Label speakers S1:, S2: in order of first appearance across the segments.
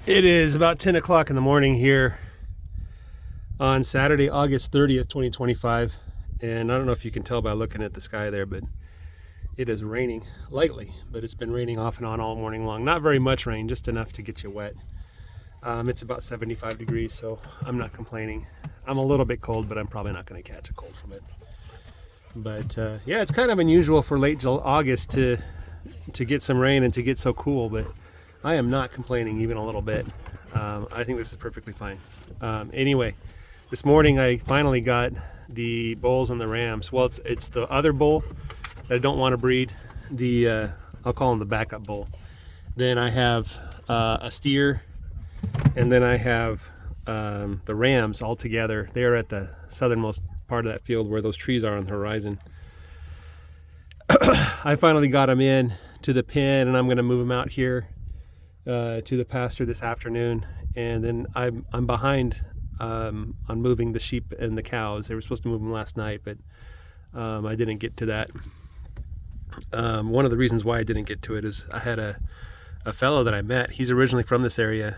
S1: It is about 10 o'clock in the morning here on Saturday, August 30th, 2025. And I don't know if you can tell by looking at the sky there, but it is raining lightly, but it's been raining off and on all morning long. Not very much rain, just enough to get you wet. It's about 75 degrees, so I'm not complaining. I'm a little bit cold, but I'm probably not going to catch a cold from it. But yeah, it's kind of unusual for late August to get some rain and to get so cool, but I am not complaining even a little bit. I think this is perfectly fine. Anyway, this morning I finally got the bulls and the rams. Well, it's the other bull that I don't want to breed. I'll call him the backup bull. Then I have a steer, and then I have the rams all together. They are at the southernmost part of that field where those trees are on the horizon. I finally got them in to the pen, and I'm going to move them out here to the pasture this afternoon. And then I'm behind on moving the sheep and the cows. They were supposed to move them last night, but I didn't get to that. One of the reasons why I didn't get to it is I had a fellow that I met. He's originally from this area.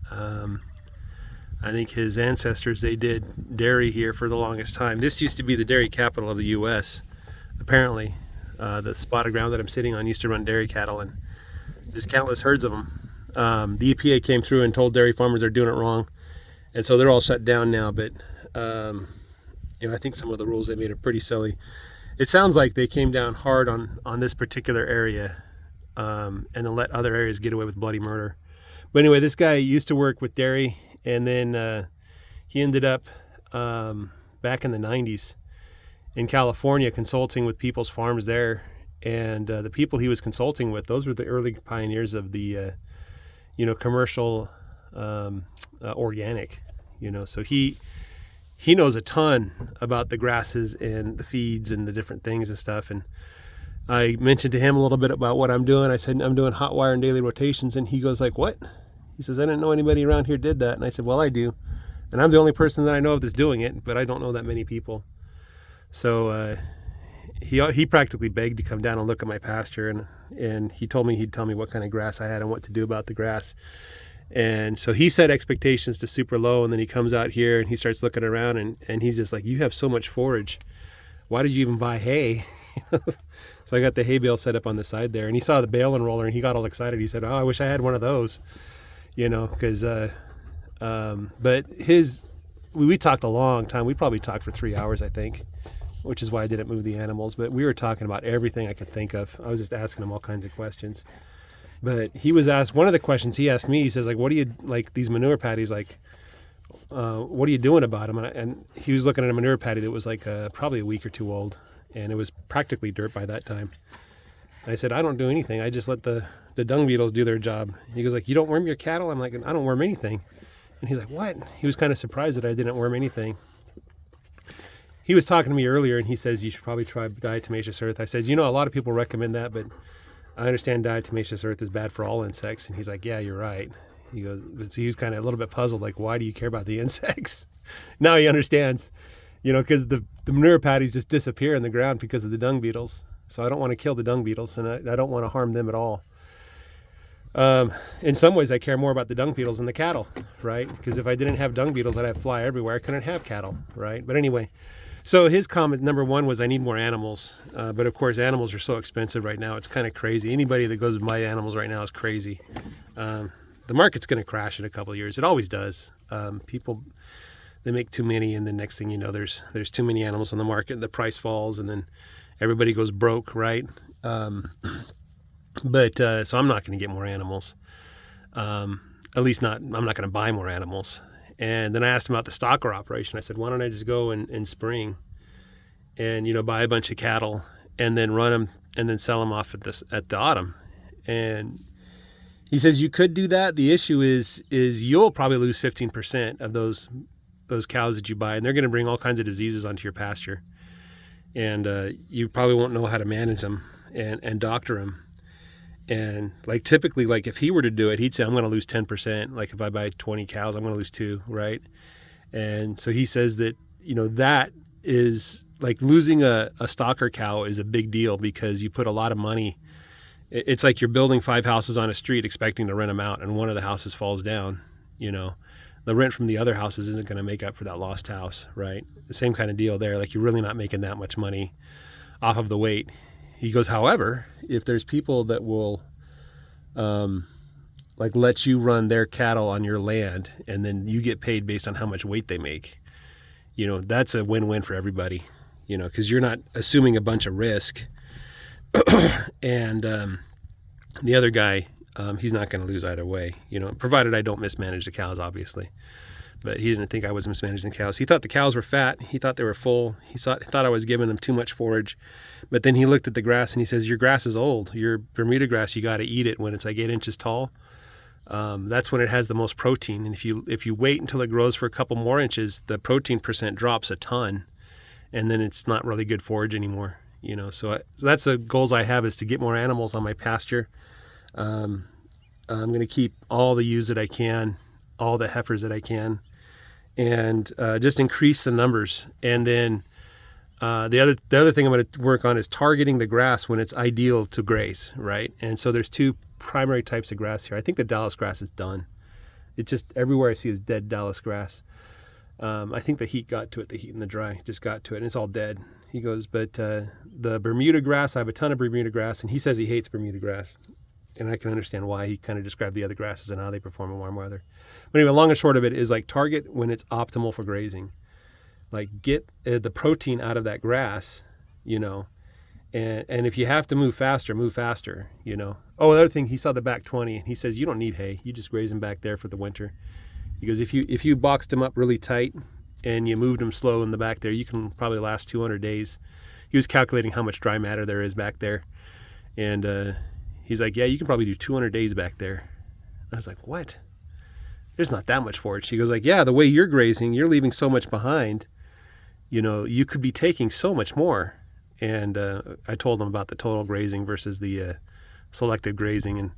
S1: I think his ancestors, they did dairy here for the longest time. This used to be the dairy capital of the U.S. Apparently, the spot of ground that I'm sitting on used to run dairy cattle, and just countless herds of them. The EPA came through and told dairy farmers they're doing it wrong, and so they're all shut down now. But I think some of the rules they made are pretty silly. It sounds like they came down hard on this particular area, and then let other areas get away with bloody murder. But anyway, this guy used to work with dairy, and then he ended up back in the 90s in California consulting with people's farms there. And the people he was consulting with, those were the early pioneers of the commercial organic. So he knows a ton about the grasses and the feeds and the different things and stuff. And I mentioned to him a little bit about what I'm doing. I said, I'm doing hot wire and daily rotations. And he goes like, what? He says, I didn't know anybody around here did that. And I said, well, I do. And I'm the only person that I know of that's doing it, but I don't know that many people. So he practically begged to come down and look at my pasture. And he told me he'd tell me what kind of grass I had and what to do about the grass. And so he set expectations to super low. And then he comes out here and he starts looking around, and he's just like, you have so much forage. Why did you even buy hay? So I got the hay bale set up on the side there, and he saw the bale and roller, and he got all excited. He said, oh, I wish I had one of those, because but we talked a long time. We probably talked for 3 hours, I think, which is why I didn't move the animals. But we were talking about everything I could think of. I was just asking him all kinds of questions. But he was asked, one of the questions he asked me, he says, like, what do you, like these manure patties, like, what are you doing about them? And he was looking at a manure patty that was like probably a week or two old, and it was practically dirt by that time. And I said, I don't do anything. I just let the dung beetles do their job. He goes like, you don't worm your cattle? I'm like, I don't worm anything. And he's like, what? He was kind of surprised that I didn't worm anything. He was talking to me earlier, and he says, you should probably try diatomaceous earth. I said, a lot of people recommend that, but I understand diatomaceous earth is bad for all insects. And he's like, yeah, you're right. He goes, he was kind of a little bit puzzled, like, why do you care about the insects? Now he understands, because the manure patties just disappear in the ground because of the dung beetles. So I don't want to kill the dung beetles, and I don't want to harm them at all. In some ways, I care more about the dung beetles than the cattle, right? Because if I didn't have dung beetles, I'd have fly everywhere. I couldn't have cattle, right? But anyway, so his comment number one was, I need more animals. But of course, animals are so expensive right now. It's kind of crazy. Anybody that goes to buy animals right now is crazy. The market's going to crash in a couple of years. It always does. People, they make too many, and the next thing you know, there's too many animals on the market. The price falls, and then everybody goes broke, right? But so I'm not going to get more animals. At least not. I'm not going to buy more animals. And then I asked him about the stocker operation. I said, why don't I just go in spring and buy a bunch of cattle and then run them and then sell them off at the autumn? And he says you could do that. The issue is you'll probably lose 15% of those cows that you buy, and they're going to bring all kinds of diseases onto your pasture. And you probably won't know how to manage them and doctor them. And like typically, like if he were to do it, he'd say, I'm going to lose 10%. Like if I buy 20 cows, I'm going to lose 2, right? And so he says that, that is like losing a stocker cow is a big deal, because you put a lot of money It's like you're building 5 houses on a street expecting to rent them out, and one of the houses falls down. The rent from the other houses isn't going to make up for that lost house, right? The same kind of deal there. Like, you're really not making that much money off of the weight. He goes, however, if there's people that will like let you run their cattle on your land, and then you get paid based on how much weight they make, that's a win-win for everybody, because you're not assuming a bunch of risk. And the other guy, he's not going to lose either way, provided I don't mismanage the cows, obviously. But he didn't think I was mismanaging the cows. He thought the cows were fat. He thought they were full. He thought I was giving them too much forage. But then he looked at the grass and he says, your grass is old. Your Bermuda grass, you got to eat it when it's like 8 inches tall. That's when it has the most protein. And if you wait until it grows for a couple more inches, the protein percent drops a ton. And then it's not really good forage anymore. So that's the goals I have, is to get more animals on my pasture. I'm going to keep all the ewes that I can, all the heifers that I can, and just increase the numbers. And then the other thing I'm going to work on is targeting the grass when it's ideal to graze, right? And so there's 2 primary types of grass here. I think the Dallas grass is done. It just, everywhere I see is dead Dallas grass. I think the heat got to it, the heat and the dry just got to it, and it's all dead. He goes, but the Bermuda grass, I have a ton of Bermuda grass, and he says he hates Bermuda grass. And I can understand why. He kind of described the other grasses and how they perform in warm weather. But anyway, long and short of it is, like, target when it's optimal for grazing. Like, get the protein out of that grass, and if you have to move faster, move faster, Oh, another thing, he saw the back 20, and he says, you don't need hay. You just graze them back there for the winter. He goes, if you boxed them up really tight and you moved them slow in the back there, you can probably last 200 days. He was calculating how much dry matter there is back there. And he's like, yeah, you can probably do 200 days back there. I was like, what? There's not that much forage. He goes like, yeah, the way you're grazing, you're leaving so much behind. You could be taking so much more. And I told him about the total grazing versus the selective grazing.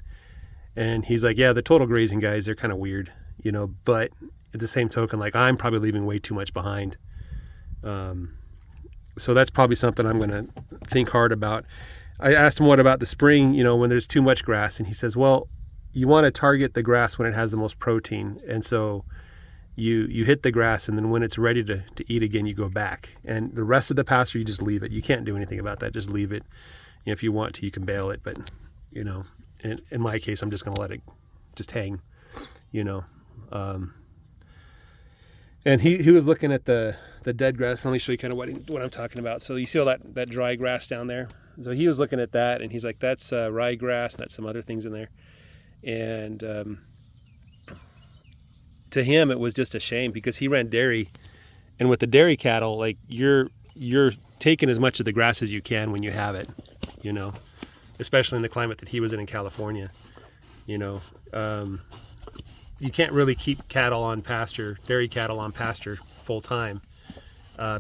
S1: And he's like, yeah, the total grazing guys, they're kind of weird, but at the same token, like, I'm probably leaving way too much behind. So that's probably something I'm going to think hard about. I asked him, what about the spring, when there's too much grass? And he says, well, you want to target the grass when it has the most protein. And so you hit the grass, and then when it's ready to eat again, you go back. And the rest of the pasture, you just leave it. You can't do anything about that. Just leave it. If you want to, you can bale it. But, in my case, I'm just going to let it just hang, And he was looking at the dead grass. Let me show you kind of what I'm talking about. So you see all that dry grass down there? So he was looking at that, and he's like, that's ryegrass, and that's some other things in there. And to him, it was just a shame, because he ran dairy, and with the dairy cattle, like, you're taking as much of the grass as you can when you have it, especially in the climate that he was in California. You can't really keep cattle on pasture, dairy cattle on pasture full time,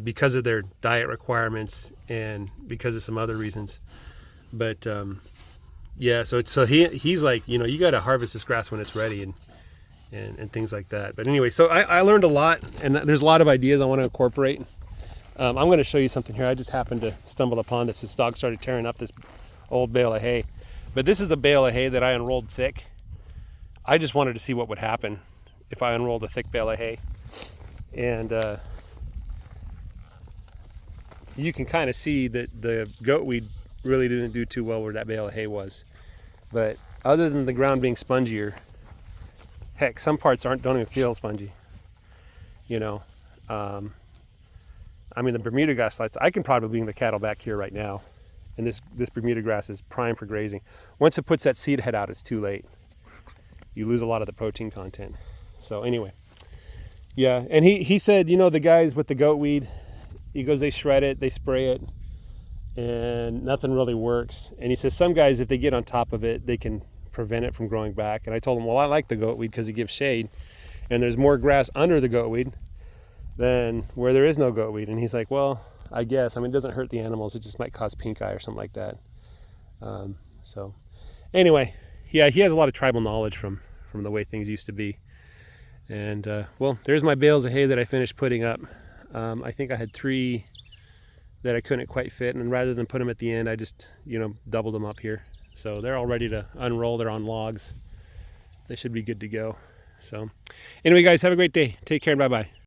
S1: because of their diet requirements and because of some other reasons. But yeah, so he's like, you got to harvest this grass when it's ready, and things like that. But anyway, so I learned a lot, and there's a lot of ideas I want to incorporate. I'm going to show you something here. I just happened to stumble upon this. This dog started tearing up this old bale of hay. But this is a bale of hay that I unrolled thick. I just wanted to see what would happen if I unrolled a thick bale of hay. And you can kind of see that the goat weed really didn't do too well where that bale of hay was. But other than the ground being spongier, heck, some parts don't even feel spongy. I mean, the Bermuda grass lights, I can probably bring the cattle back here right now. And this Bermuda grass is prime for grazing. Once it puts that seed head out, it's too late. You lose a lot of the protein content. So anyway, yeah. And he said, the guys with the goat weed, he goes, they shred it, they spray it, and nothing really works. And he says some guys, if they get on top of it, they can prevent it from growing back. And I told him, well, I like the goat weed because it gives shade, and there's more grass under the goat weed than where there is no goat weed. And he's like, well, I guess. I mean, it doesn't hurt the animals. It just might cause pink eye or something like that. So anyway, yeah, he has a lot of tribal knowledge from the way things used to be. And well, there's my bales of hay that I finished putting up. I think I had 3 that I couldn't quite fit, and rather than put them at the end, I just doubled them up here. So they're all ready to unroll. They're on logs. They should be good to go. So anyway, guys, have a great day. Take care and bye-bye.